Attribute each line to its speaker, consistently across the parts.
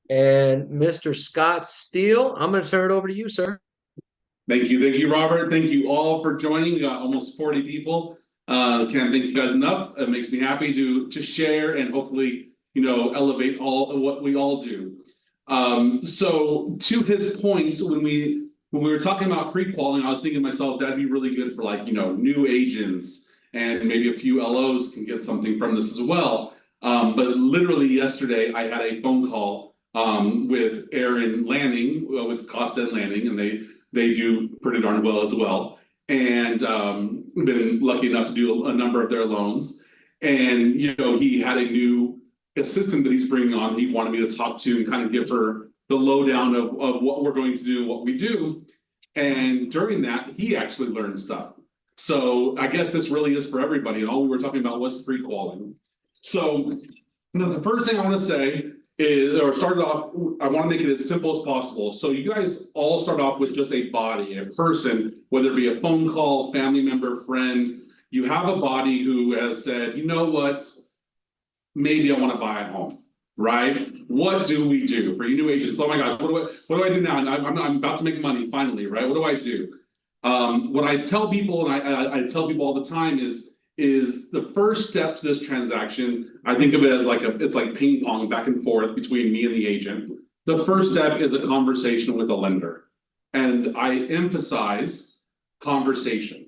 Speaker 1: And Mr. Scott Steele, I'm going to turn it over to you, sir.
Speaker 2: Thank you, Robert. Thank you all for joining. We got almost 40 people. Can't thank you guys enough. It makes me happy to share and hopefully, elevate all of what we all do. So to his point, when we were talking about pre-qualifying, I was thinking to myself that'd be really good for new agents, and maybe a few LOs can get something from this as well. But literally yesterday, I had a phone call with Aaron Lanning, with Costa and Lanning, and they do pretty darn well as well. And been lucky enough to do a number of their loans. And he had a new assistant that he's bringing on. He wanted me to talk to and kind of give her the lowdown of what we're going to do, what we do. And during that, he actually learned stuff. So I guess this really is for everybody. And all we were talking about was pre-qualifying. So the first thing I want to say is, or started off, I want to make it as simple as possible. So you guys all start off with just a body, a person, whether it be a phone call, family member, friend. You have a body who has said, you know what, maybe I want to buy a home, right? What do we do for you new agents? Oh my gosh, what do I do now? And I'm about to make money finally, right? What do I do? What I tell people, and I tell people all the time is the first step to this transaction. I think of it as it's like ping pong back and forth between me and the agent. The first step is a conversation with a lender. And I emphasize conversation.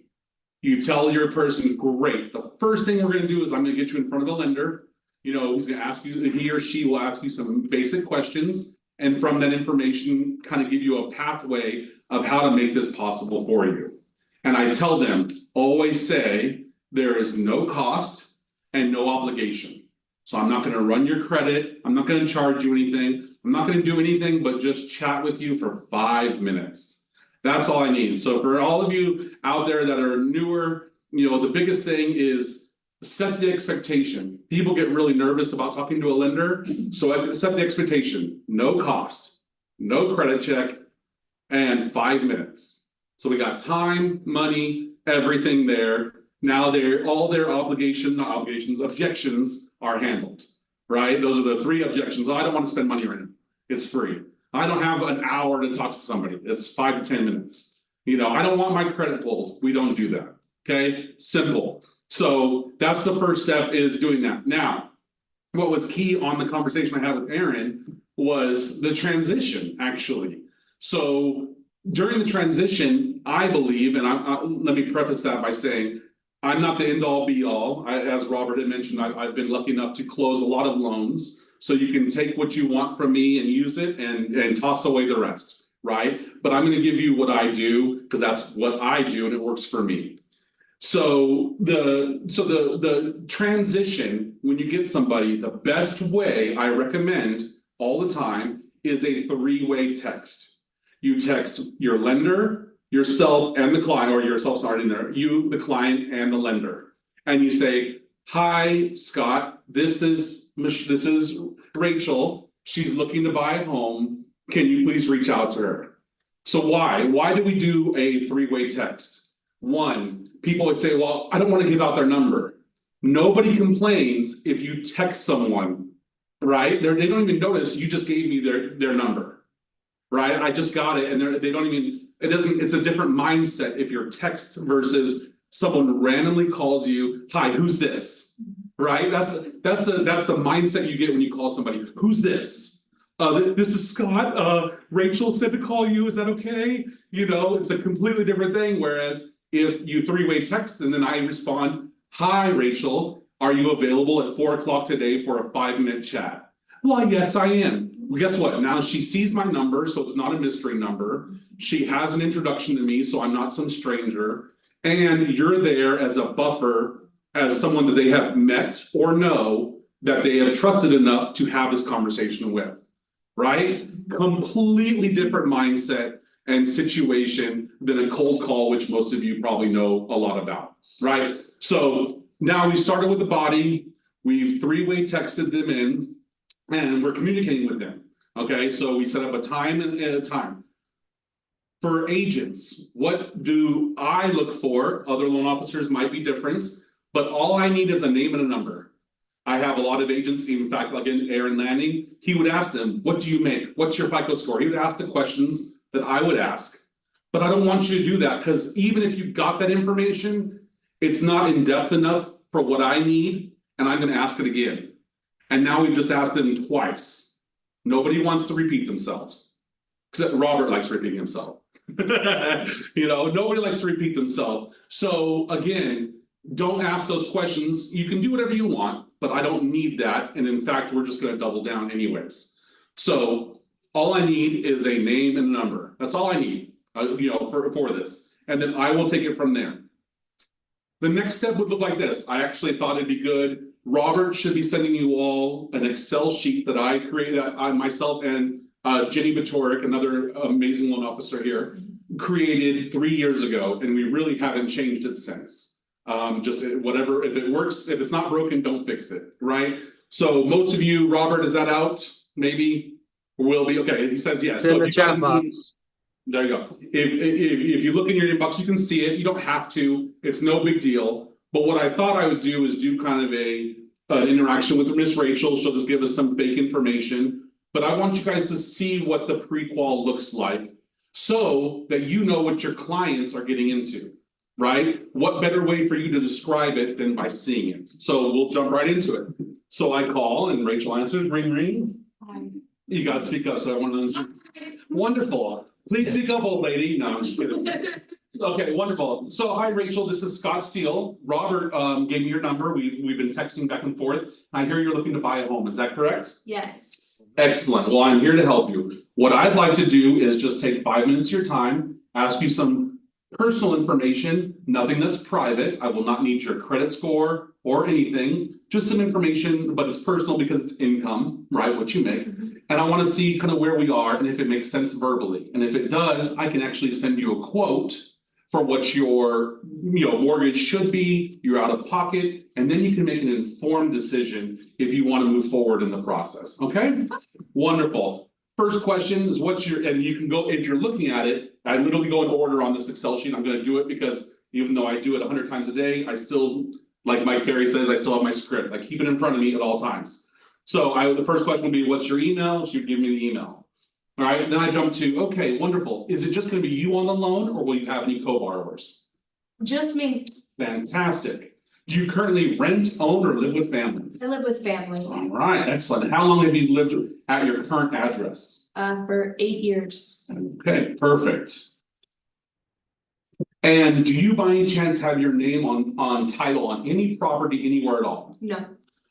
Speaker 2: You tell your person, great, the first thing we're going to do is I'm going to get you in front of a lender. He's going to ask you, he or she will ask you some basic questions. And from that information, kind of give you a pathway of how to make this possible for you. And I tell them, always say, there is no cost and no obligation. So I'm not going to run your credit. I'm not going to charge you anything. I'm not going to do anything but just chat with you for 5 minutes. That's all I need. So for all of you out there that are newer, the biggest thing is set the expectation. People get really nervous about talking to a lender. So set the expectation. No cost, no credit check, and 5 minutes. So we got time, money, everything there. Now all their objections are handled, right? Those are the 3 objections. Oh, I don't want to spend money right now. It's free. I don't have an hour to talk to somebody. It's 5 to 10 minutes. I don't want my credit pulled. We don't do that. Okay, simple. So that's the first step, is doing that. Now, what was key on the conversation I had with Aaron was the transition, actually. So during the transition, I believe, and let me preface that by saying, I'm not the end-all be-all. As Robert had mentioned, I've been lucky enough to close a lot of loans. So you can take what you want from me and use it and toss away the rest, right? But I'm going to give you what I do, because that's what I do and it works for me. So the transition, when you get somebody, the best way I recommend all the time is a 3-way text. You text your lender, yourself and the client, or yourself's already in there, you, the client, and the lender. And you say, hi, Scott, this is Rachel. She's looking to buy a home. Can you please reach out to her? So why? Why do we do a 3-way text? One, people always say, well, I don't want to give out their number. Nobody complains if you text someone, right? They don't even notice you just gave me their number, right? I just got it, and they don't even. It's a different mindset if you're text versus someone randomly calls you, hi, who's this? Right? That's the mindset you get when you call somebody. Who's this? This is Scott. Rachel said to call you. Is that okay? It's a completely different thing. Whereas if you 3-way text and then I respond, hi, Rachel, are you available at 4 o'clock today for a 5-minute chat? Well, yes, I am. Well, guess what? Now she sees my number, so it's not a mystery number. She has an introduction to me, so I'm not some stranger. And you're there as a buffer, as someone that they have met or know that they have trusted enough to have this conversation with, right? Completely different mindset and situation than a cold call, which most of you probably know a lot about, right? So now we started with the body, we've 3-way texted them in, and we're communicating with them. Okay, so we set up a time and a time. For agents, what do I look for? Other loan officers might be different, but all I need is a name and a number. I have a lot of agents, in fact, like in Aaron Lanning, he would ask them, what do you make? What's your FICO score? He would ask the questions that I would ask. But I don't want you to do that, because even if you got that information, it's not in depth enough for what I need, and I'm gonna ask it again. And now we've just asked them twice. Nobody wants to repeat themselves. Except Robert likes repeating himself. You know, nobody likes to repeat themselves. So again, don't ask those questions. You can do whatever you want, but I don't need that. And in fact, we're just gonna double down anyways. So all I need is a name and a number. That's all I need, you know, for this. And then I will take it from there. The next step would look like this. I actually thought it'd be good. Robert should be sending you all an Excel sheet that I created, I myself and Jenny Batorik, another amazing loan officer here, created 3 years ago, and we really haven't changed it since. Just whatever, if it works, if it's not broken, don't fix it, right? So most of you, Robert, is that out? Maybe will be, okay, he says yes.
Speaker 1: It's in
Speaker 2: So
Speaker 1: the chat box.
Speaker 2: there you go. If you look in your inbox, you can see it. You don't have to. It's no big deal. But what I thought I would do is do kind of an interaction with Miss Rachel. She'll just give us some fake information. But I want you guys to see what the pre-qual looks like, so that you know what your clients are getting into, right? What better way for you to describe it than by seeing it? So we'll jump right into it. So I call and Rachel answers, ring, ring.
Speaker 3: Hi.
Speaker 2: You gotta speak up, so I want to answer. Wonderful. Please speak up, old lady. No, I'm just kidding. Okay, wonderful. So hi, Rachel, this is Scott Steele. Robert gave me your number. We've been texting back and forth. I hear you're looking to buy a home. Is that correct?
Speaker 3: Yes.
Speaker 2: Excellent. Well, I'm here to help you. What I'd like to do is just take 5 minutes of your time, ask you some personal information, nothing that's private. I will not need your credit score or anything, just some information, but it's personal because it's income, right? What you make. And I want to see kind of where we are and if it makes sense verbally. And if it does, I can actually send you a quote for what your mortgage should be, you're out of pocket, and then you can make an informed decision if you want to move forward in the process. Okay? Wonderful. First question is what's your, and you can go, if you're looking at it, I literally go in order on this Excel sheet. I'm going to do it because even though I do it 100 times a day, I still, like Mike Ferry says, I still have my script. I keep it in front of me at all times. So the first question would be, what's your email? She would give me the email. All right, then I jump to, okay, wonderful. Is it just gonna be you on the loan or will you have any co-borrowers?
Speaker 3: Just me.
Speaker 2: Fantastic. Do you currently rent, own, or live with family?
Speaker 3: I live with family,
Speaker 2: All right, excellent. How long have you lived at your current address?
Speaker 3: for 8 years.
Speaker 2: Okay, perfect. And do you by any chance have your name on title on any property anywhere at all?
Speaker 3: No.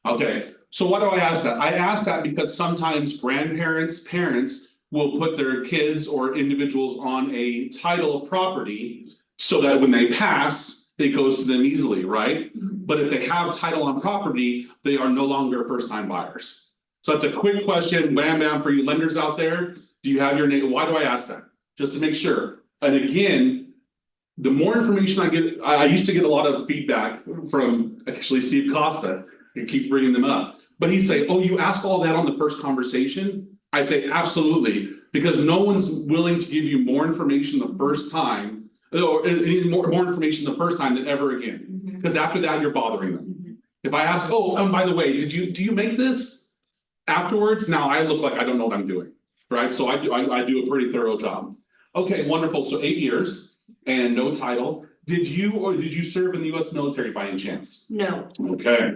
Speaker 2: Okay, so why do I ask that? I ask that because sometimes grandparents, parents will put their kids or individuals on a title of property so that when they pass, it goes to them easily, right? But if they have title on property, they are no longer first-time buyers. So that's a quick question, wham bam, for you lenders out there. Do you have your name? Why do I ask that? Just to make sure. And again, the more information I get, I used to get a lot of feedback from actually Steve Costa. I keep bringing them up, but he'd say, oh, you ask all that on the first conversation? I say, absolutely, because no one's willing to give you more information the first time, or more information the first time than ever again. Because after that, you're bothering them. If I ask, oh, and by the way, do you make this afterwards? Now I look like I don't know what I'm doing, right? So I do a pretty thorough job. Okay, wonderful. So 8 years and no title. Did you serve in the US military by any chance?
Speaker 3: No.
Speaker 2: Okay.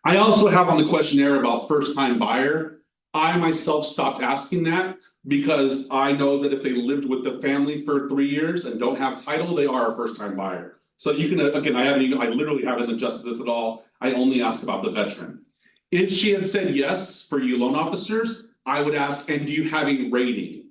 Speaker 2: I also have on the questionnaire about first-time buyer. I myself stopped asking that because I know that if they lived with the family for 3 years and don't have title, they are a first-time buyer. So you can, again, I literally haven't adjusted this at all. I only ask about the veteran. If she had said yes for you loan officers, I would ask, and do you have a rating?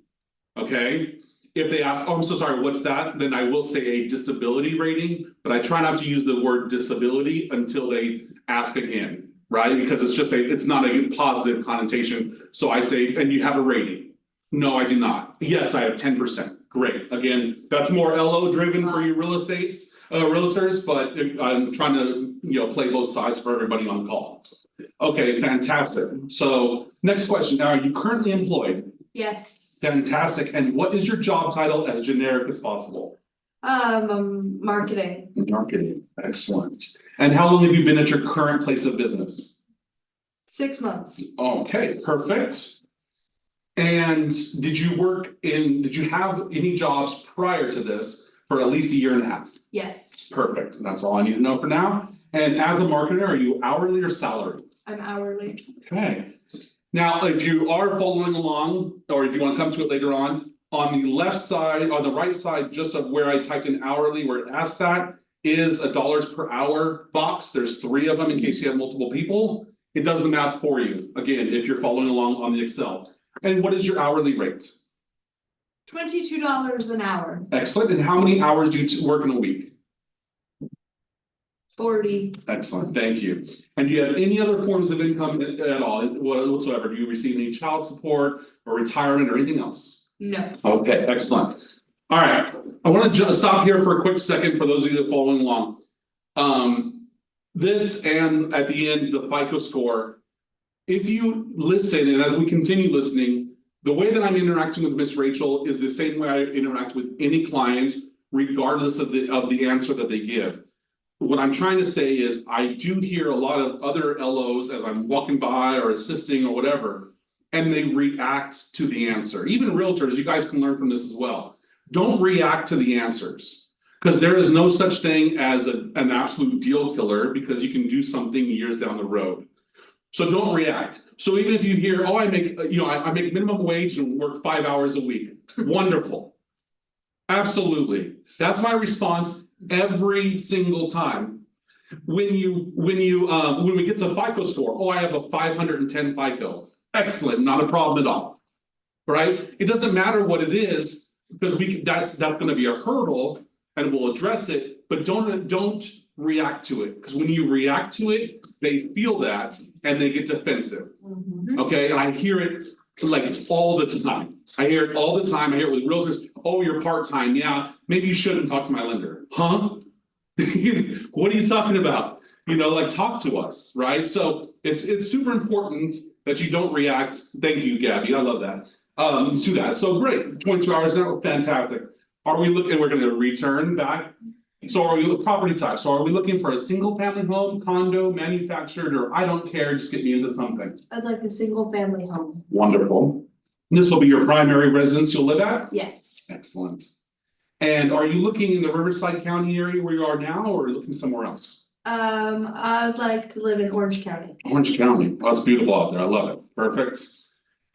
Speaker 2: Okay. If they ask, oh, I'm so sorry, what's that? Then I will say a disability rating, but I try not to use the word disability until they ask again, right? Because it's not a positive connotation. So I say, and you have a rating? No, I do not. Yes, I have 10%. Great. Again, that's more LO driven for you realtors, but I'm trying to, play both sides for everybody on the call. Okay, fantastic. So next question. Now, are you currently employed?
Speaker 3: Yes.
Speaker 2: Fantastic. And what is your job title as generic as possible?
Speaker 3: Marketing,
Speaker 2: Marketing. Excellent. And how long have you been at your current place of business?
Speaker 3: 6 months.
Speaker 2: Okay, perfect. And did you have any jobs prior to this for at least a year and a half?
Speaker 3: Yes,
Speaker 2: Perfect. That's all I need to know for now. And as a marketer, are you hourly or salary?
Speaker 3: I'm hourly.
Speaker 2: Okay. Now, if you are following along, or if you want to come to it later on the left side, on the right side, just of where I typed in hourly, where it asks that, is a dollars per hour box. There's 3 of them in case you have multiple people. It does the math for you, again, if you're following along on the Excel. And what is your hourly rate?
Speaker 3: $22 an hour,
Speaker 2: Excellent. And how many hours do you work in a week?
Speaker 3: 40.
Speaker 2: Excellent, thank you. And do you have any other forms of income at all, whatsoever? Do you receive any child support or retirement or anything else?
Speaker 3: No.
Speaker 2: Okay, excellent. All right, I want to stop here for a quick second for those of you that are following along. This and at the end, the FICO score. If you listen, and as we continue listening, the way that I'm interacting with Miss Rachel is the same way I interact with any client, regardless of the answer that they give. What I'm trying to say is I do hear a lot of other LOs as I'm walking by or assisting or whatever, and they react to the answer. Even realtors, you guys can learn from this as well. Don't react to the answers, because there is no such thing as an absolute deal killer, because you can do something years down the road. So don't react. So even if you hear, oh, I make minimum wage and work 5 hours a week, wonderful. Absolutely. That's my response every single time. When we get to FICO score, oh, I have a 510 FICO. Excellent, not a problem at all. Right? It doesn't matter what it is, because that's going to be a hurdle and we'll address it, but don't react to it, because when you react to it, they feel that and they get defensive. Okay, and I hear it like all the time. I hear it all the time. I hear it with realtors. Oh, you're part-time. Yeah, maybe you shouldn't talk to my lender. Huh? What are you talking about? Like, talk to us, right? So it's super important that you don't react. Thank you, Gabby. I love that. To that. So great. 22 hours now. Fantastic. Are we looking? We're going to return back. So are we property type? So are we looking for a single family home, condo, manufactured, or I don't care, just get me into something?
Speaker 3: I'd like a single family home.
Speaker 2: Wonderful. This will be your primary residence you'll live at?
Speaker 3: Yes.
Speaker 2: Excellent. And are you looking in the Riverside County area where you are now, or are you looking somewhere else?
Speaker 3: I'd like to live in Orange County.
Speaker 2: Orange County. Oh, it's beautiful out there. I love it. Perfect.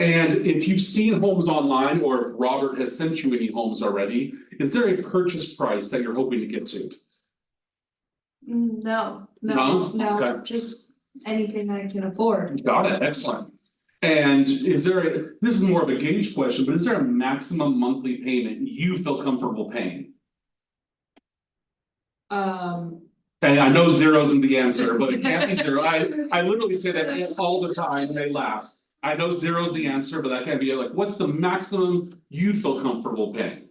Speaker 2: And if you've seen homes online, or if Robert has sent you any homes already, is there a purchase price that you're hoping to get to?
Speaker 3: No,
Speaker 2: No? Okay.
Speaker 3: just anything I can afford.
Speaker 2: Got it. Excellent. And this is more of a gauge question, but is there a maximum monthly payment you feel comfortable paying? And I know 0 isn't the answer, but it can't be 0. I literally say that all the time and they laugh. I know 0 is the answer, but that can't be it. Like, what's the maximum you feel comfortable paying?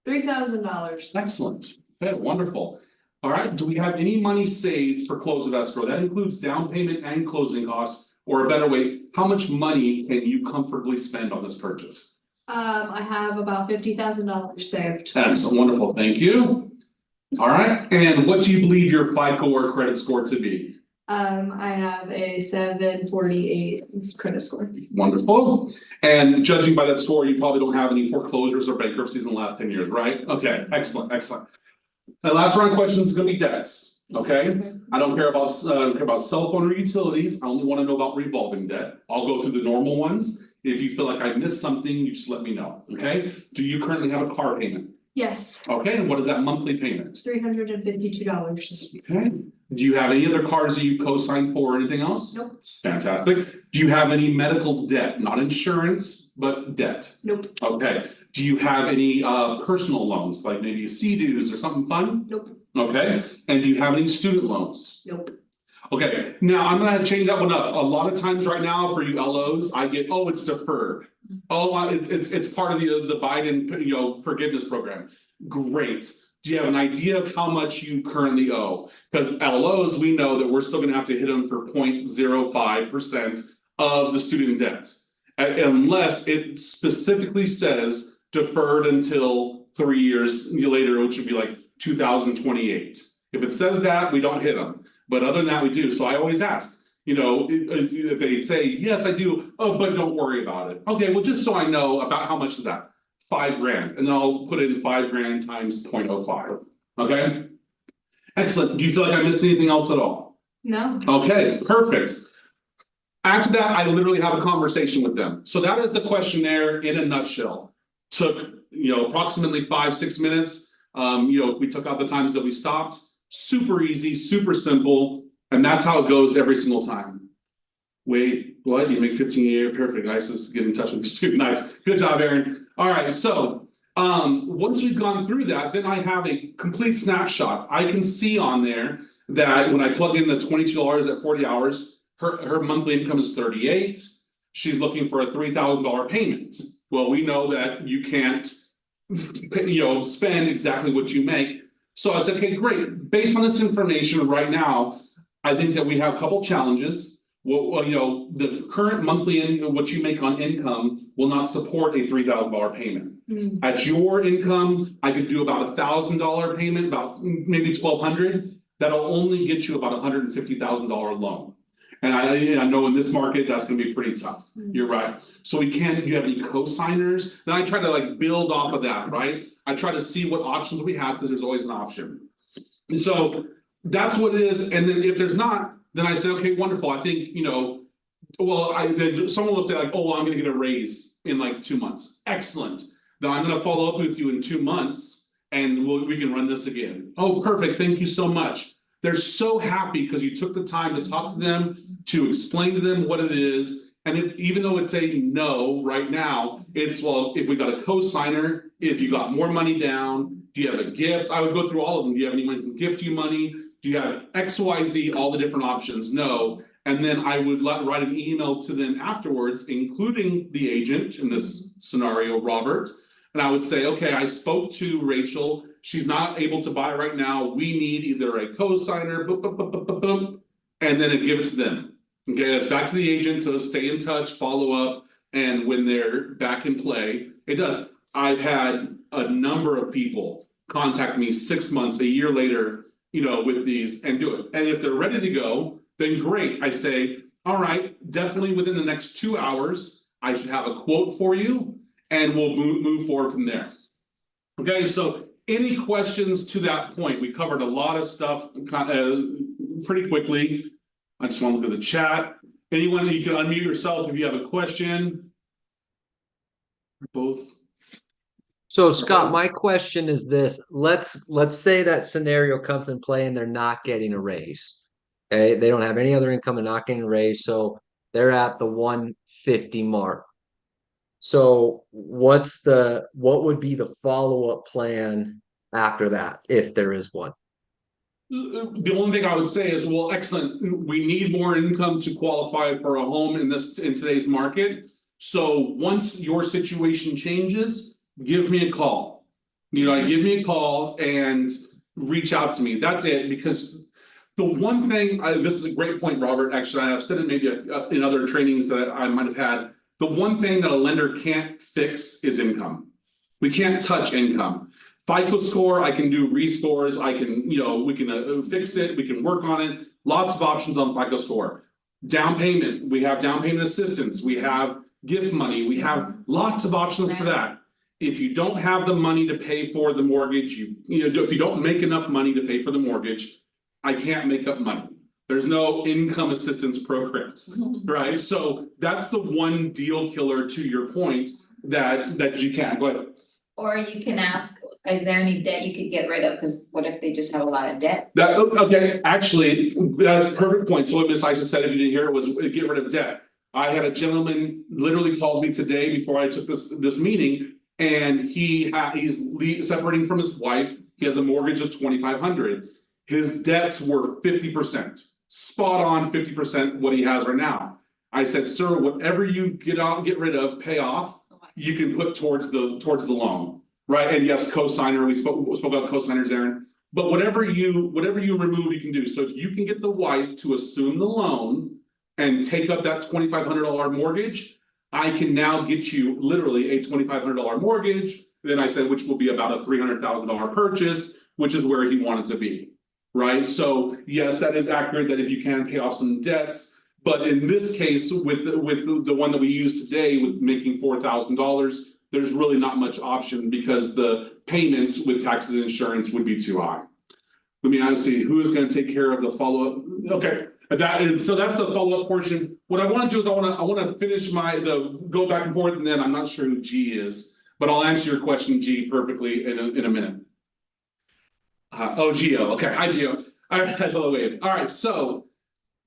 Speaker 3: $3,000.
Speaker 2: Excellent. Okay, wonderful. All right, do we have any money saved for close of escrow? That includes down payment and closing costs, or a better way, how much money can you comfortably spend on this purchase?
Speaker 3: I have about $50,000 saved.
Speaker 2: That's wonderful, thank you. All right, and what do you believe your FICO or credit score to be?
Speaker 3: I have a 748 credit score.
Speaker 2: Wonderful. And judging by that score, you probably don't have any foreclosures or bankruptcies in the last 10 years, right? Okay, excellent, excellent. The last round of questions is gonna be debts, okay? I don't care about cell phone or utilities. I only want to know about revolving debt. I'll go through the normal ones. If you feel like I missed something, you just let me know, okay? Do you currently have a car payment?
Speaker 3: Yes,
Speaker 2: Okay, and what is that monthly payment?
Speaker 3: $352.
Speaker 2: Okay, do you have any other cars that you co-signed for or anything else?
Speaker 3: Nope.
Speaker 2: Fantastic. Do you have any medical debt, not insurance, but debt?
Speaker 3: Nope.
Speaker 2: Okay, do you have any personal loans, like maybe CDs or something fun?
Speaker 3: Nope.
Speaker 2: Okay, and do you have any student loans?
Speaker 3: Nope.
Speaker 2: Okay, now I'm gonna change that one up. A lot of times right now for you LOs, I get, oh, it's deferred. Oh, it's part of the Biden, forgiveness program. Great. Do you have an idea of how much you currently owe? Because LOs, we know that we're still gonna have to hit them for 0.05% of the student debt. Unless it specifically says deferred until 3 years later, which would be like 2028. If it says that, we don't hit them, but other than that, we do. So I always ask, you know, if they say, yes, I do, oh, but don't worry about it. Okay, well, just so I know about how much is that? $5,000, and then I'll put in $5,000 times 0.05, okay? Excellent, do you feel like I missed anything else at all?
Speaker 3: No,
Speaker 2: Okay, perfect. After that, I literally have a conversation with them. So that is the questionnaire in a nutshell. Took, you know, approximately 5-6 minutes. You know, if we took out the times that we stopped, super easy, super simple, and that's how it goes every single time. Wait, what? You make 15 a year? Perfect. Nice to get in touch with you soon. Nice. Good job, Aaron. All right, so once we've gone through that, then I have a complete snapshot. I can see on there that when I plug in the $22 at 40 hours, her monthly income is 38. She's looking for a $3,000 payment. Well, we know that you can't, you know, spend exactly what you make. So I said, okay, great. Based on this information right now, I think that we have a couple challenges. Well, you know, the current monthly what you make on income will not support a $3,000 payment. At your income, I could do about $1,000 payment, about maybe $1,200. That'll only get you about $150,000 loan. And I know in this market, that's gonna be pretty tough. You're right. So we can't, do you have any co-signers? Then I try to like build off of that, right? I try to see what options we have, because there's always an option. And so that's what it is. And then if there's not, then I say, okay, wonderful. I think, you know, well, then someone will say like, oh, well, I'm gonna get a raise in like 2 months. Excellent. Then I'm gonna follow up with you in 2 months and we can run this again. Oh, perfect. Thank you so much. They're so happy because you took the time to talk to them, to explain to them what it is. And even though it's a no right now, it's, well, if we got a co-signer, if you got more money down, do you have a gift? I would go through all of them. Do you have anyone who can gift you money? Do you have XYZ, all the different options? No. And then I would write an email to them afterwards, including the agent in this scenario, Robert. And I would say, okay, I spoke to Rachel. She's not able to buy right now. We need either a co-signer, and then give it to them. Okay, that's back to the agent to stay in touch, follow up, and when they're back in play, it does. I've had a number of people contact me 6 months, a year later, you know, with these and do it. And if they're ready to go, then great. I say, all right, definitely within the next 2 hours, I should have a quote for you, and we'll move forward from there. Okay, so any questions to that point? We covered a lot of stuff pretty quickly. I just want to look at the chat. Anyone, you can unmute yourself if you have a question. Both.
Speaker 1: So Scott, my question is this: let's say that scenario comes in play and they're not getting a raise. Okay, they don't have any other income and not getting a raise, so they're at the 150 mark. So what would be the follow-up plan after that, if there is one?
Speaker 2: The only thing I would say is, well, excellent. We need more income to qualify for a home in today's market. So once your situation changes, give me a call. You know, give me a call and reach out to me. That's it. Because the one thing, this is a great point, Robert. Actually, I have said it maybe in other trainings that I might have had. The one thing that a lender can't fix is income. We can't touch income. FICO score, I can do rescores. I can, you know, we can fix it. We can work on it. Lots of options on FICO score. Down payment, we have down payment assistance. We have gift money. We have lots of options for that. If you don't have the money to pay for the mortgage, you know, if you don't make enough money to pay for the mortgage, I can't make up money. There's no income assistance programs, right? So that's the one deal killer, to your point, that you can't. Go ahead.
Speaker 4: Or you can ask, is there any debt you could get rid of? Because what if they just have a lot of debt?
Speaker 2: Okay, actually, that's a perfect point. So what Ms. Isa said, if you didn't hear it, was get rid of debt. I had a gentleman literally called me today before I took this meeting, and he's separating from his wife. He has a mortgage of $2,500. His debts were 50%, spot on 50% what he has right now. I said, sir, whatever you get rid of, pay off, you can put towards the loan, right? And yes, co-signer, we spoke about co-signers, Aaron. But whatever you remove, you can do. So if you can get the wife to assume the loan and take up that $2,500 mortgage, I can now get you literally a $2,500 mortgage. Then I said, which will be about a $300,000 purchase, which is where he wanted to be, right? So yes, that is accurate that if you can pay off some debts, but in this case, with the one that we use today with making $4,000, there's really not much option because the payment with taxes and insurance would be too high. Let me see, who is going to take care of the follow-up? Okay, so that's the follow-up portion. What I want to do is I want to finish go back and forth, and then I'm not sure who G is, but I'll answer your question, G, perfectly in a minute. Gio. Okay, hi, Gio. All right, that's all the way. All right, so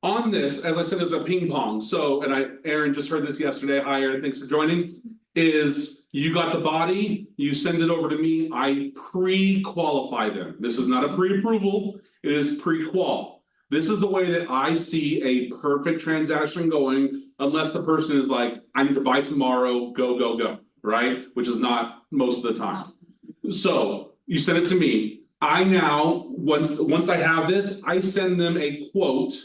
Speaker 2: on this, as I said, there's a ping pong. So, and Aaron just heard this yesterday. Hi, Aaron, thanks for joining. Is you got the body, you send it over to me, I pre-qualify them. This is not a pre-approval, it is pre-qual. This is the way that I see a perfect transaction going, unless the person is like, I need to buy tomorrow, go, right? Which is not most of the time. So you send it to me. I now, once I have this, I send them a quote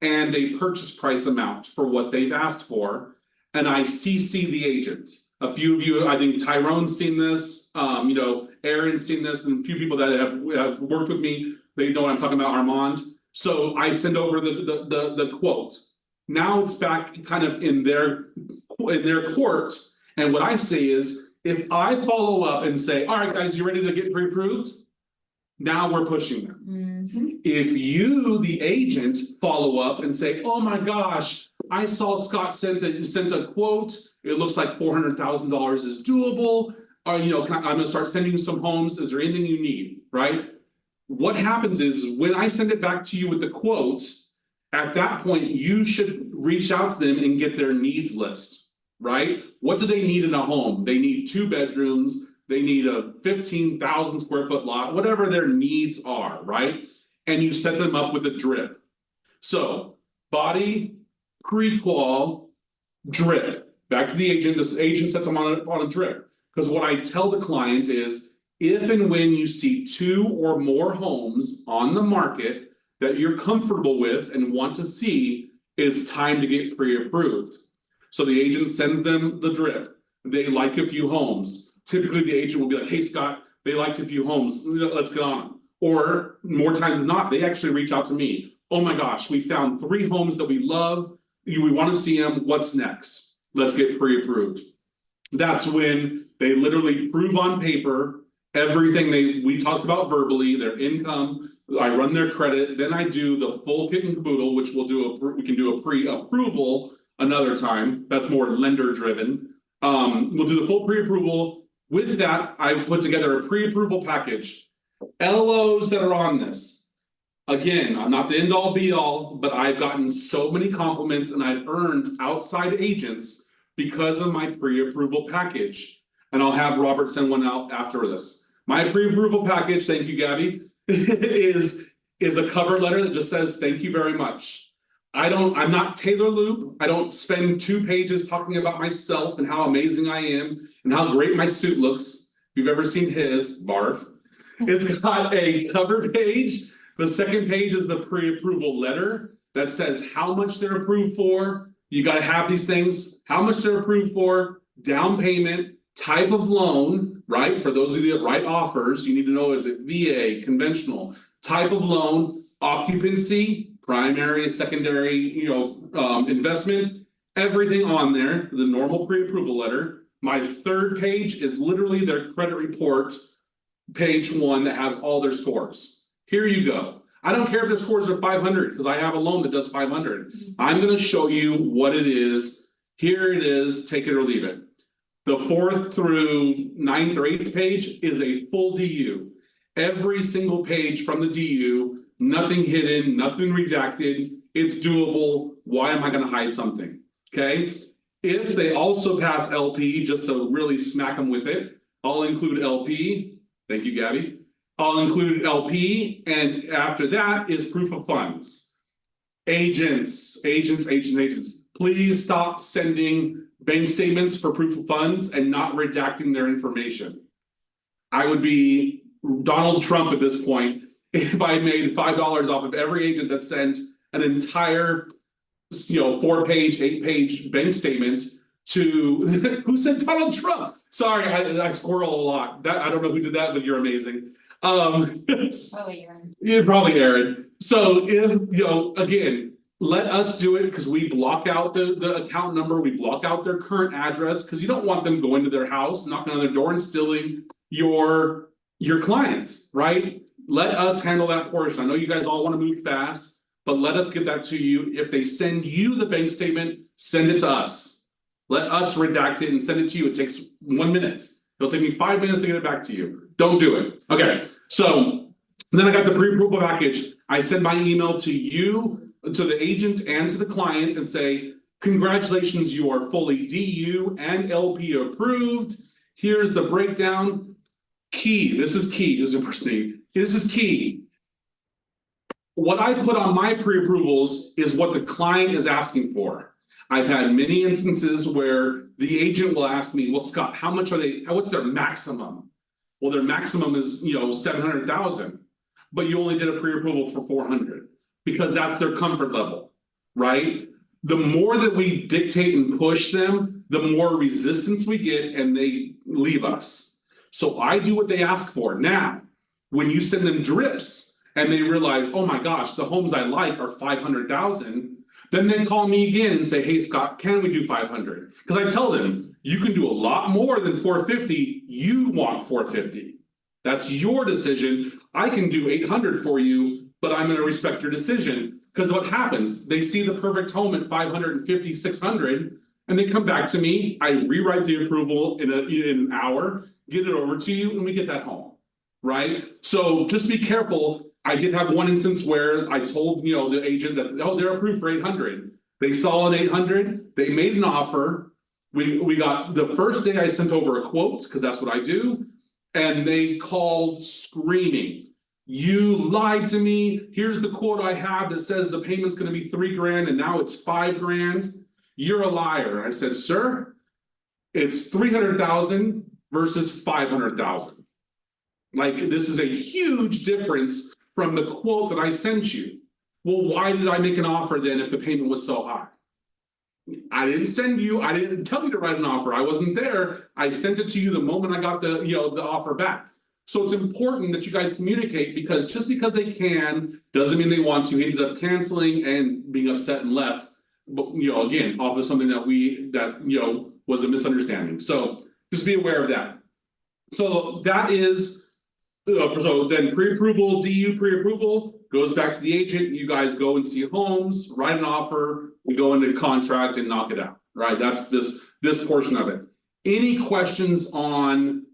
Speaker 2: and a purchase price amount for what they've asked for, and I CC the agent. A few of you, I think Tyrone's seen this, Aaron's seen this, and a few people that have worked with me, they know what I'm talking about, Armand. So I send over the quote. Now it's back kind of in their court, and what I say is, if I follow up and say, all right, guys, you ready to get pre-approved? Now we're pushing them.
Speaker 4: Mm-hmm.
Speaker 2: If you, the agent, follow up and say, oh my gosh, I saw Scott sent a quote, it looks like $400,000 is doable, or I'm gonna start sending you some homes, is there anything you need, right? What happens is, when I send it back to you with the quote, at that point, you should reach out to them and get their needs list, right? What do they need in a home? They need 2 bedrooms, they need a 15,000 square foot lot, whatever their needs are, right? And you set them up with a drip. So body, pre-qual, drip. Back to the agent, this agent sets them on a drip. Because what I tell the client is, if and when you see 2 or more homes on the market that you're comfortable with and want to see, it's time to get pre-approved. So the agent sends them the drip. They like a few homes. Typically the agent will be like, hey Scott, they liked a few homes, let's get on them. Or more times than not, they actually reach out to me. Oh my gosh, we found 3 homes that we love. We want to see them. What's next? Let's get pre-approved. That's when they literally prove on paper everything we talked about verbally, their income. I run their credit, then I do the full kit and caboodle, which we can do a pre-approval another time. That's more lender driven. We'll do the full pre-approval. With that, I put together a pre-approval package. LOs that are on this. Again, I'm not the end all be all, but I've gotten so many compliments and I've earned outside agents because of my pre-approval package. And I'll have Robert send one out after this. My pre-approval package, thank you, Gabby, is a cover letter that just says, thank you very much. I'm not Taylor Loop. I don't spend 2 pages talking about myself and how amazing I am and how great my suit looks. If you've ever seen his, barf. It's got a cover page. The second page is the pre-approval letter that says how much they're approved for. You got to have these things, how much they're approved for, down payment, type of loan, right? For those of you that write offers, you need to know, is it VA, conventional, type of loan, occupancy, primary, secondary, investment, everything on there, the normal pre-approval letter. My third page is literally their credit report, page 1, that has all their scores. Here you go. I don't care if their scores are 500 because I have a loan that does 500. I'm going to show you what it is. Here it is, take it or leave it. The 4th through 9th or 8th page is a full DU. Every single page from the DU, nothing hidden, nothing redacted. It's doable. Why am I going to hide something? Okay. If they also pass LP, just to really smack them with it, I'll include LP. Thank you, Gabby. I'll include LP, and after that is proof of funds. Agents. Please stop sending bank statements for proof of funds and not redacting their information. I would be Donald Trump at this point if I made $5 off of every agent that sent an entire 4-page, 8-page bank statement to who said Donald Trump? Sorry, I squirrel a lot. That I don't know who did that, but you're amazing.
Speaker 4: Probably you're in.
Speaker 2: Yeah, probably Aaron. So if, again, let us do it because we block out the account number, we block out their current address, because you don't want them going to their house, knocking on their door and stealing your client, right? Let us handle that portion. I know you guys all want to move fast, but let us get that to you. If they send you the bank statement, send it to us. Let us redact it and send it to you. It takes 1 minute. It'll take me 5 minutes to get it back to you. Don't do it. Okay, so then I got the pre-approval package. I send my email to you, to the agent and to the client and say, congratulations, you are fully DU and LP approved. Here's the breakdown. Key, this is key, this is interesting. This is key. What I put on my pre-approvals is what the client is asking for. I've had many instances where the agent will ask me, well, Scott, how much are they, what's their maximum? Well, their maximum is, 700,000, but you only did a pre-approval for 400 because that's their comfort level, right? The more that we dictate and push them, the more resistance we get and they leave us. So I do what they ask for. Now, when you send them drips and they realize, oh my gosh, the homes I like are 500,000, then they call me again and say, hey, Scott, can we do 500? Because I tell them, you can do a lot more than 450. You want 450. That's your decision. I can do 800 for you, but I'm going to respect your decision. Because what happens, they see the perfect home at 550, 600, and they come back to me. I rewrite the approval in an hour, get it over to you, and we get that home, right? So just be careful. I did have one instance where I told the agent that, oh, they're approved for 800. They saw an 800. They made an offer. We got the first day I sent over a quote because that's what I do, and they called screaming. You lied to me. Here's the quote I have that says the payment's going to be $3,000 and now it's $5,000. You're a liar. I said, sir, it's 300,000 versus 500,000. Like, this is a huge difference from the quote that I sent you. Well, why did I make an offer then if the payment was so high? I didn't tell you to write an offer. I wasn't there. I sent it to you the moment I got the offer back. So it's important that you guys communicate, because just because they can doesn't mean they want to. He ended up canceling and being upset and left. But again, off of something that was a misunderstanding. So just be aware of that. So that is so then pre-approval, DU pre-approval goes back to the agent. You guys go and see homes, write an offer, we go into contract and knock it out. Right? That's this portion of it. Any questions on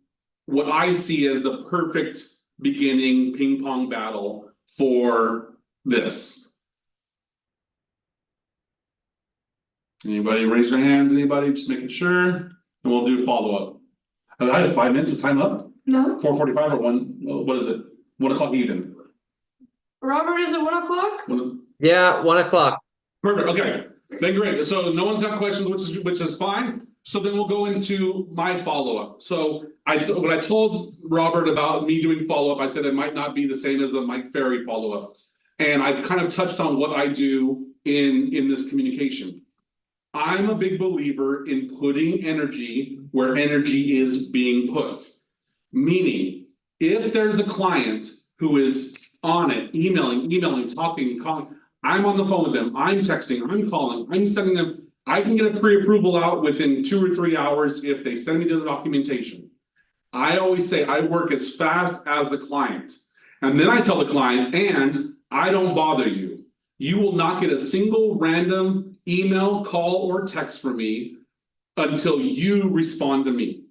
Speaker 2: what I see as the perfect beginning ping pong battle for this? Anybody raise their hands? Anybody? Just making sure, and we'll do follow up. I have 5 minutes. Is time up?
Speaker 3: No,
Speaker 2: 4:45 or 1? What is it? 1 o'clock even.
Speaker 3: Robert, is it 1 o'clock?
Speaker 1: Yeah, 1 o'clock.
Speaker 2: Perfect. Okay. Then great. So no one's got questions, which is fine. So then we'll go into my follow-up. So when I told Robert about me doing follow-up, I said it might not be the same as a Mike Ferry follow-up. And I kind of touched on what I do in this communication. I'm a big believer in putting energy where energy is being put. Meaning, if there's a client who is on it, emailing, talking, calling, I'm on the phone with them, I'm texting, I'm calling, I'm sending them. I can get a pre-approval out within 2 or 3 hours if they send me the documentation. I always say I work as fast as the client. And then I tell the client, and I don't bother you. You will not get a single random email, call, or text from me until you respond to me.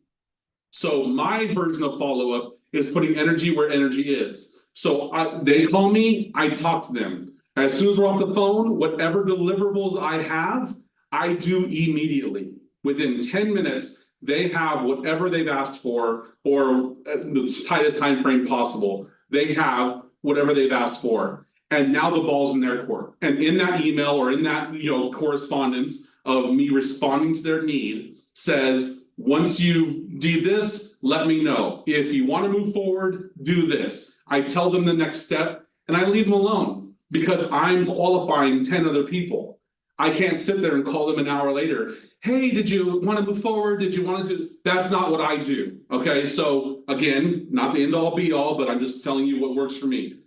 Speaker 2: So my version of follow-up is putting energy where energy is. So they call me, I talk to them. As soon as we're off the phone, whatever deliverables I have, I do immediately. Within 10 minutes, they have whatever they've asked for, or the tightest time frame possible. They have whatever they've asked for. And now the ball's in their court. And in that email or in that correspondence of me responding to their need says, once you've did this, let me know. If you want to move forward, do this. I tell them the next step and I leave them alone because I'm qualifying 10 other people. I can't sit there and call them an hour later. Hey, did you want to move forward? Did you want to do? That's not what I do. Okay, so again, not the end all be all, but I'm just telling you what works for me.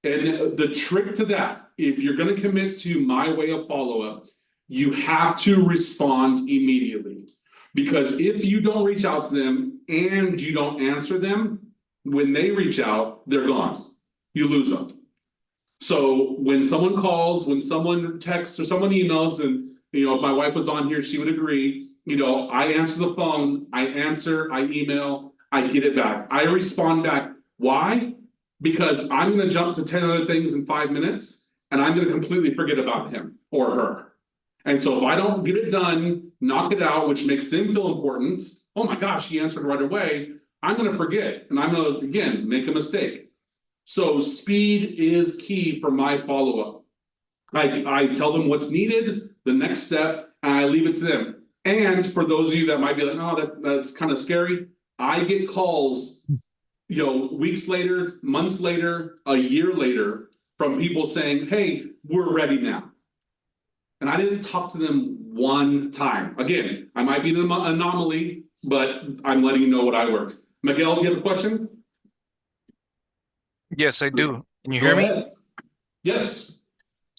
Speaker 2: And the trick to that, if you're going to commit to my way of follow-up, you have to respond immediately. Because if you don't reach out to them and you don't answer them, when they reach out, they're gone. You lose them. So when someone calls, when someone texts or someone emails, and if my wife was on here, she would agree, I answer the phone, I answer, I email, I get it back. I respond back. Why? Because I'm going to jump to 10 other things in 5 minutes and I'm going to completely forget about him or her. And so if I don't get it done, knock it out, which makes them feel important. Oh my gosh, he answered right away. I'm going to forget and I'm going to, again, make a mistake. So speed is key for my follow-up. I tell them what's needed, the next step, and I leave it to them. And for those of you that might be like, oh, that's kind of scary, I get calls, weeks later, months later, a year later, from people saying, hey, we're ready now. And I didn't talk to them one time. Again, I might be an anomaly, but I'm letting you know what I work. Miguel, do you have a question?
Speaker 5: Yes, I do. Can you
Speaker 2: Go
Speaker 5: hear me?
Speaker 2: ahead. Yes.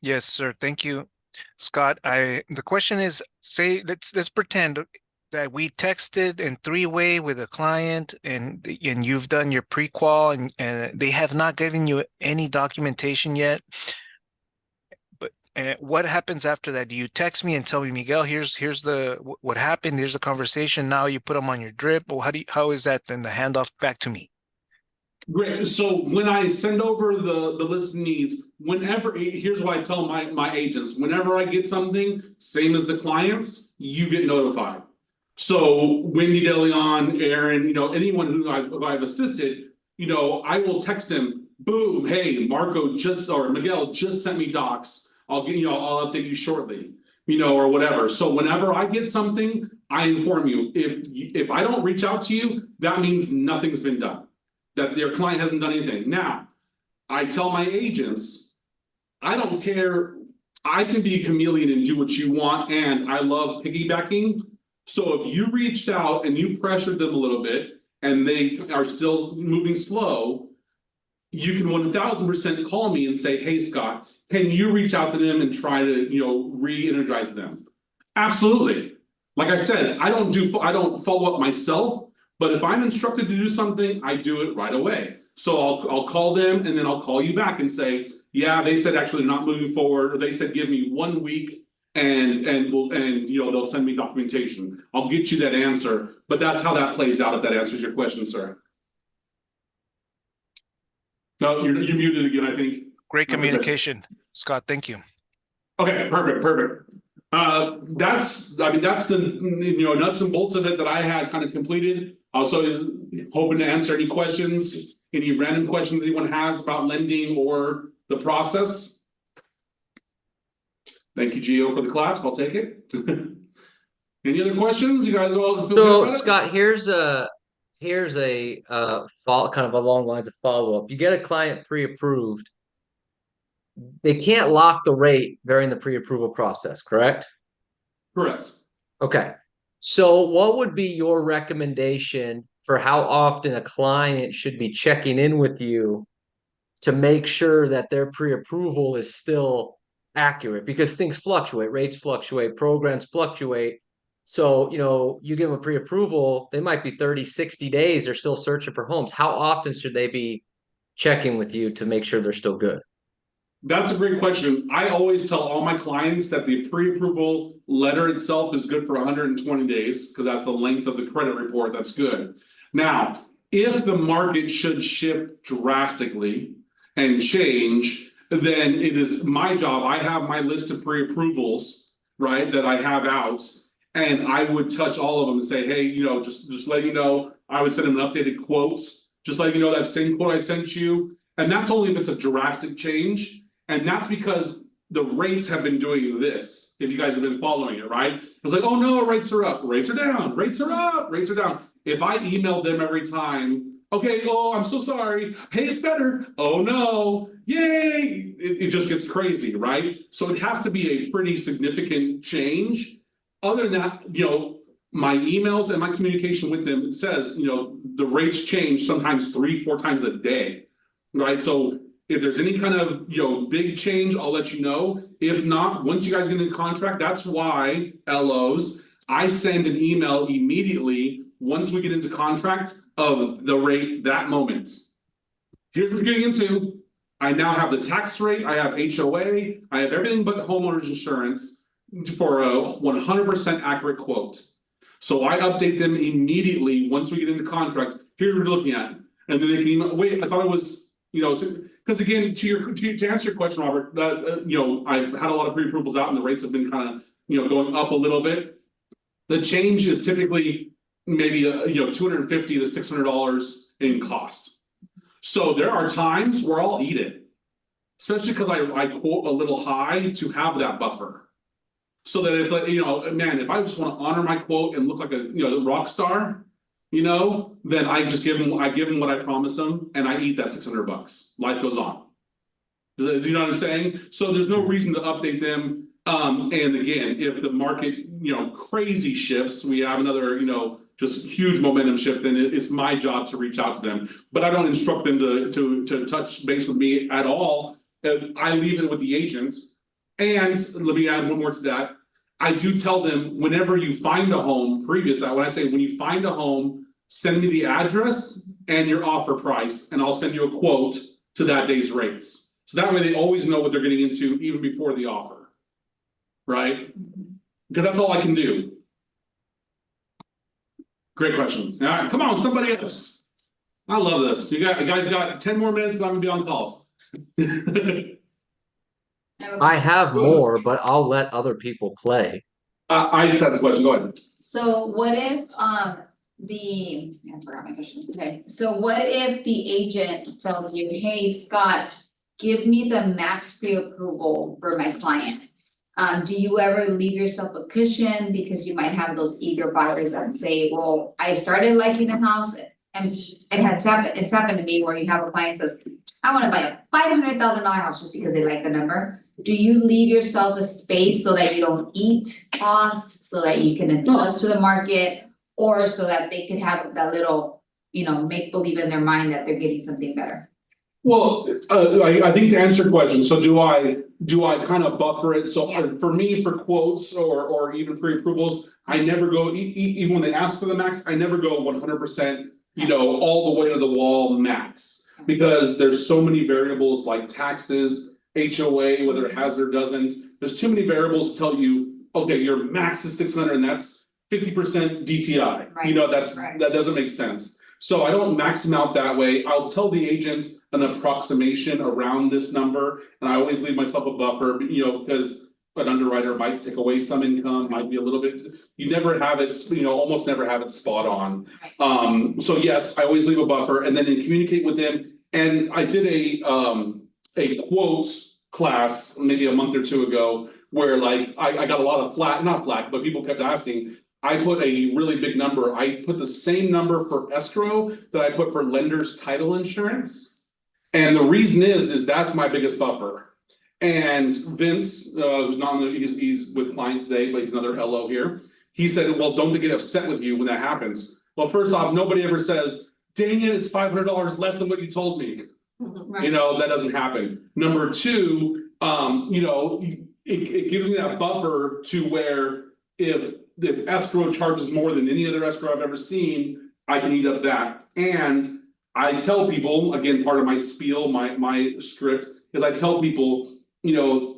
Speaker 5: Yes, sir. Thank you, Scott. The question is, say let's pretend that we texted in three-way with a client and you've done your pre-qual and they have not given you any documentation yet. But what happens after that? Do you text me and tell me, Miguel, here's what happened, here's the conversation, now you put them on your drip? Or how is that then the handoff back to me?
Speaker 2: Great. So when I send over the list of needs, here's what I tell my agents, whenever I get something, same as the clients, you get notified. So Wendy DeLeon, Aaron, anyone who I've assisted, I will text them, boom, hey, Miguel just sent me docs. I'll update you shortly, or whatever. So whenever I get something, I inform you. If I don't reach out to you, that means nothing's been done, that their client hasn't done anything. Now, I tell my agents, I don't care. I can be a chameleon and do what you want, and I love piggybacking. So if you reached out and you pressured them a little bit and they are still moving slow, you can 1000% call me and say, hey, Scott, can you reach out to them and try to, re-energize them? Absolutely. Like I said, I don't follow up myself, but if I'm instructed to do something, I do it right away. So I'll call them and then I'll call you back and say, yeah, they said actually not moving forward, or they said give me 1 week and they'll send me documentation. I'll get you that answer, but that's how that plays out, if that answers your question, sir. No, you're muted again, I think.
Speaker 5: Great communication, Scott. Thank you.
Speaker 2: Okay, perfect. That's the nuts and bolts of it that I had kind of completed. Also hoping to answer any questions, any random questions anyone has about lending or the process. Thank you, Gio, for the claps. I'll take it. Any other questions? You guys all feel good about it?
Speaker 1: Scott, here's a kind of along lines of follow-up. You get a client pre-approved. They can't lock the rate during the pre-approval process, correct?
Speaker 2: Correct.
Speaker 1: Okay. So what would be your recommendation for how often a client should be checking in with you to make sure that their pre-approval is still accurate? Because things fluctuate, rates fluctuate, programs fluctuate. So, you give them a pre-approval, they might be 30, 60 days, they're still searching for homes. How often should they be checking with you to make sure they're still good?
Speaker 2: That's a great question. I always tell all my clients that the pre-approval letter itself is good for 120 days because that's the length of the credit report. That's good. Now, if the market should shift drastically and change, then it is my job. I have my list of pre-approvals, right, that I have out, and I would touch all of them and say, hey, just let you know, I would send them an updated quote, just let you know that same quote I sent you. And that's only if it's a drastic change. And that's because the rates have been doing this, if you guys have been following it, right? It's like, oh no, rates are up, rates are down, rates are up, rates are down. If I emailed them every time, Okay, oh, I'm so sorry. Hey, it's better. Oh no, yay. It just gets crazy, right? So it has to be a pretty significant change. Other than that, my emails and my communication with them, it says, the rates change sometimes 3-4 times a day. Right, so if there's any kind of, big change, I'll let you know. If not, once you guys get into contract, that's why LOs, I send an email immediately once we get into contract of the rate that moment. Here's what you're getting into. I now have the tax rate, I have HOA, I have everything but homeowners insurance for a 100% accurate quote. So I update them immediately once we get into contract. Here's what we're looking at. And then they can email, wait, I thought it was, because again, to answer your question, Robert, I've had a lot of pre-approvals out and the rates have been kind of, going up a little bit. The change is typically maybe $250 to $600 in cost. So there are times where I'll eat it, especially because I quote a little high to have that buffer. So that if if I just want to honor my quote and look like a rock star, then I give them what I promised them and I eat that $600. Life goes on. Do you know what I'm saying? So there's no reason to update them. And again, if the market, crazy shifts, we have another, just huge momentum shift, then it's my job to reach out to them. But I don't instruct them to touch base with me at all. I leave it with the agent. And let me add one more to that. I do tell them whenever you find a home, when I say when you find a home, send me the address and your offer price, and I'll send you a quote to that day's rates. So that way they always know what they're getting into even before the offer. Right? Because that's all I can do. Great question. All right, come on, somebody else. I love this. You guys got 10 more minutes and I'm gonna be on calls.
Speaker 1: I have more, but I'll let other people play.
Speaker 2: I just had the question, go ahead.
Speaker 4: So what if, I forgot my question, okay, so what if the agent tells you, hey, Scott, give me the max pre-approval for my client? Do you ever leave yourself a cushion because you might have those eager buyers that say, well, I started liking the house and it's happened to me where you have a client says, I wanna buy a $500,000 house just because they like the number. Do you leave yourself a space so that you don't eat cost, so that you can adjust to the market? Or so that they could have that little, make believe in their mind that they're getting something better?
Speaker 2: Well, I think to answer your question, so do I kind of buffer it? So for me, for quotes or even pre-approvals, I never go, even when they ask for the max, I never go 100%, all the way to the wall max. Because there's so many variables like taxes, HOA, whether it has or doesn't. There's too many variables to tell you, okay, your max is 600 and that's 50% DTI.
Speaker 4: Right.
Speaker 2: That doesn't make sense. So I don't max them out that way. I'll tell the agent an approximation around this number, and I always leave myself a buffer, because an underwriter might take away some income, might be a little bit, you never have it, almost never have it spot on.
Speaker 4: Right.
Speaker 2: So yes, I always leave a buffer and then communicate with them. And I did a quote class maybe a month or two ago where I got a lot of not flack, but people kept asking. I put a really big number. I put the same number for escrow that I put for lender's title insurance. And the reason is that's my biggest buffer. And Vince, who's not he's with client today, but he's another LO here. He said, well, don't they get upset with you when that happens? Well, first off, nobody ever says, dang it, it's $500 less than what you told me.
Speaker 4: Right.
Speaker 2: That doesn't happen. Number two, it gives me that buffer to where if escrow charges more than any other escrow I've ever seen, I can eat up that. And I tell people, again, part of my spiel, my script, is I tell people,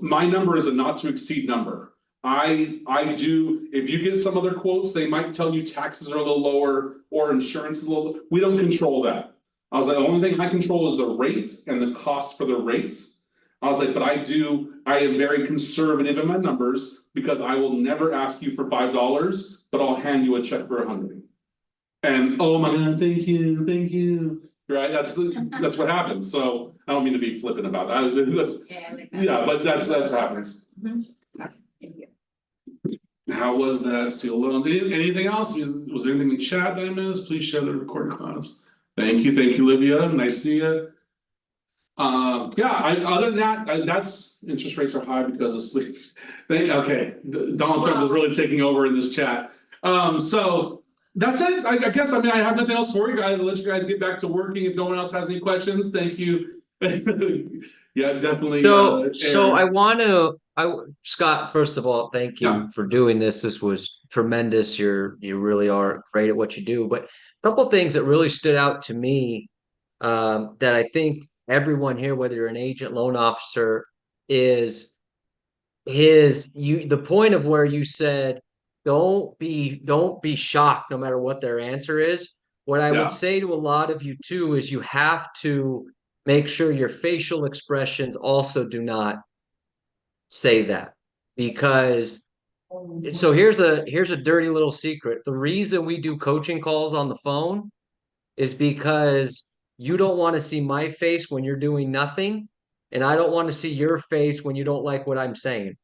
Speaker 2: my number is a not to exceed number. I do, if you get some other quotes, they might tell you taxes are a little lower or insurance is a little, we don't control that. I was like, the only thing I control is the rate and the cost for the rate. I was like, but I am very conservative in my numbers because I will never ask you for $5, but I'll hand you a check for $100. And oh my God, thank you. Right, that's what happens. So I don't mean to be flippant about that. But that's what happens.
Speaker 4: Mhm. Thank you.
Speaker 2: How was that, Steele? Anything else? Was there anything in chat that I missed? Please share the recording class. Thank you, Olivia. Nice to see you. Yeah, other than that, that's interest rates are high because of sleep. Okay, Donald Trump is really taking over in this chat. So that's it. I guess, I mean, I have nothing else for you guys. I'll let you guys get back to working if no one else has any questions. Thank you. Yeah, definitely.
Speaker 1: So I
Speaker 2: Aaron.
Speaker 1: want to, Scott, first of all, thank
Speaker 2: Yeah.
Speaker 1: you for doing this. This was tremendous. You really are great at what you do. But a couple things that really stood out to me, that I think everyone here, whether you're an agent, loan officer, is the point of where you said, don't be shocked no matter what their answer is. What I would
Speaker 2: Yeah.
Speaker 1: say to a lot of you too is you have to make sure your facial expressions also do not say that, because so here's a dirty little secret. The reason we do coaching calls on the phone is because you don't want to see my face when you're doing nothing, and I don't want to see your face when you don't like what I'm saying.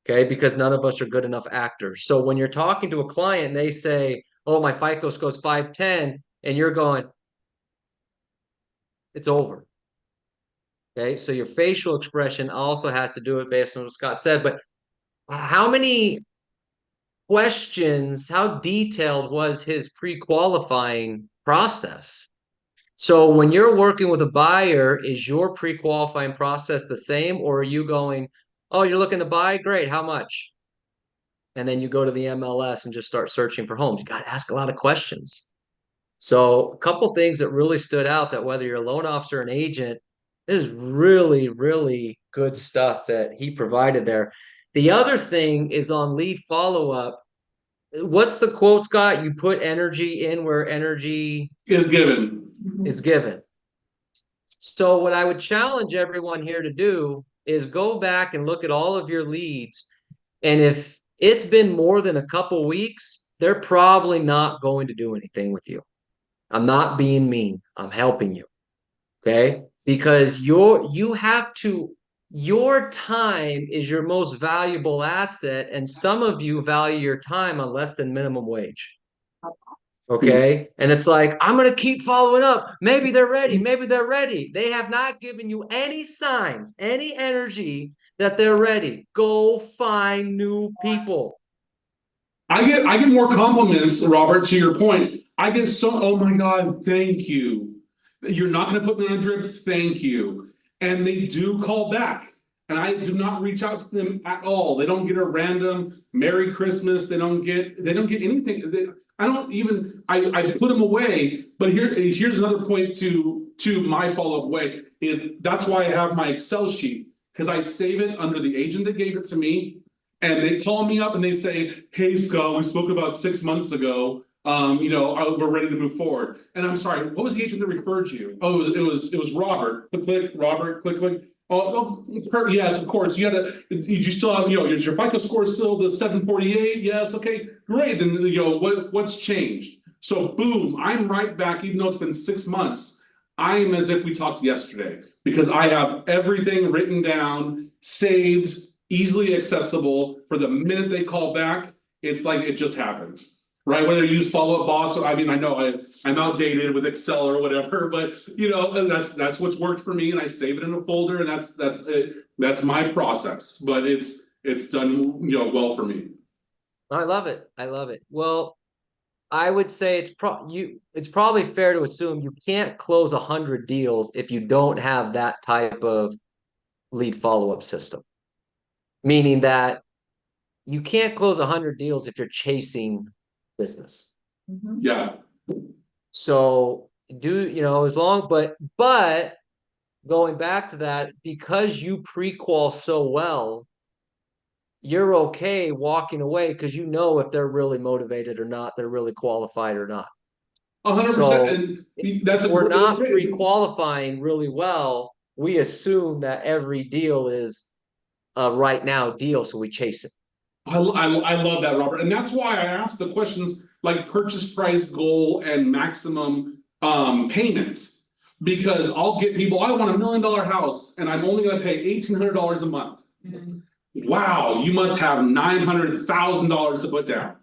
Speaker 1: Okay, because none of us are good enough actors. So when you're talking to a client and they say, "Oh, my FICO score's 510," and you're going, it's over. Okay, so your facial expression also has to do it based on what Scott said. But how many questions, how detailed was his pre-qualifying process? So when you're working with a buyer, is your pre-qualifying process the same, or are you going, oh, you're looking to buy? Great, how much? And then you go to the MLS and just start searching for homes. You got to ask a lot of questions. So a couple things that really stood out, that whether you're a loan officer or an agent, is really, really good stuff that he provided there. The other thing is on lead follow-up. What's the quote, Scott? You put energy in where energy
Speaker 2: Is given.
Speaker 1: is given. So what I would challenge everyone here to do is go back and look at all of your leads. And if it's been more than a couple weeks, they're probably not going to do anything with you. I'm not being mean. I'm helping you. Okay? Because your time is your most valuable asset, and some of you value your time on less than minimum wage. Okay. And it's like, I'm going to keep following up. Maybe they're ready. Maybe they're ready. They have not given you any signs, any energy that they're ready. Go find new people.
Speaker 2: I get more compliments, Robert, to your point. I get oh my God, thank you. You're not going to put me on a drip, thank you. And they do call back. And I do not reach out to them at all. They don't get a random Merry Christmas. They don't get anything. I don't even I put them away. But here's another point to my follow-up way is that's why I have my Excel sheet, because I save it under the agent that gave it to me. And they call me up and they say, "Hey, Scott, we spoke about 6 months ago. We're ready to move forward." And I'm sorry, what was the agent that referred you? Oh, it was Robert. Click, Robert. Click. Yes, of course. You still have, is your FICO score still the 748? Yes. Okay, great. Then what's changed? So boom, I'm right back. Even though it's been 6 months, I'm as if we talked yesterday, because I have everything written down, saved, easily accessible. For the minute they call back, it's like it just happened, right? Whether you use Follow Up Boss, or I mean, I know I'm outdated with Excel or whatever, but that's what's worked for me, and I save it in a folder, and that's my process. But it's done well for me.
Speaker 1: I love it. I love it. Well, I would say it's probably fair to assume you can't close 100 deals if you don't have that type of lead follow-up system. Meaning that you can't close 100 deals if you're chasing business.
Speaker 2: Yeah.
Speaker 1: So but going back to that, because you pre-qual so well, you're okay walking away because you know if they're really motivated or not, they're really qualified or not.
Speaker 2: 100%. And that's
Speaker 1: if we're not pre-qualifying really well, we assume that every deal is a right now deal, so we chase it.
Speaker 2: I love that, Robert. And that's why I asked the questions like purchase price goal and maximum payment. Because I'll get people, I want $1 million house and I'm only going to pay $1,800 a month. Wow, you must have $900,000 to put down.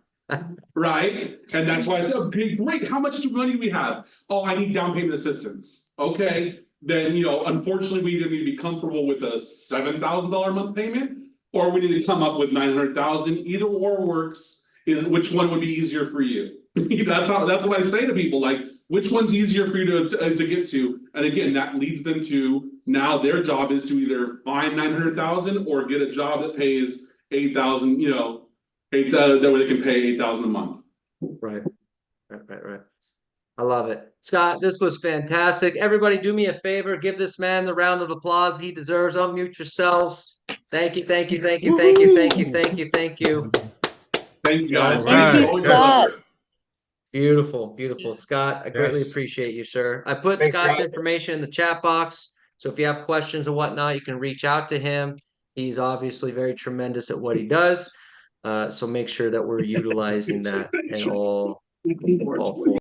Speaker 2: Right? And that's why I said, okay, great, how much money do we have? Oh, I need down payment assistance. Okay, then, unfortunately, we either need to be comfortable with a $7,000 a month payment. Or we need to come up with 900,000, either or works, which one would be easier for you? That's what I say to people, like, which one's easier for you to get to? And again, that leads them to, now their job is to either find 900,000 or get a job that pays 8,000, that way they can pay 8,000 a month.
Speaker 1: Right. I love it. Scott, this was fantastic. Everybody do me a favor, give this man the round of applause he deserves. Unmute yourselves. Thank you.
Speaker 2: Thank you,
Speaker 5: Thank
Speaker 2: guys.
Speaker 5: Thank you,
Speaker 2: Always a
Speaker 6: Scott.
Speaker 2: pleasure.
Speaker 1: Beautiful. Scott, I greatly
Speaker 6: Yes.
Speaker 1: appreciate you, sir. I put
Speaker 6: Thanks,
Speaker 1: Scott's
Speaker 6: Scott.
Speaker 1: information in the chat box. So if you have questions or whatnot, you can reach out to him. He's obviously very tremendous at what he does. So make sure that we're utilizing that in all full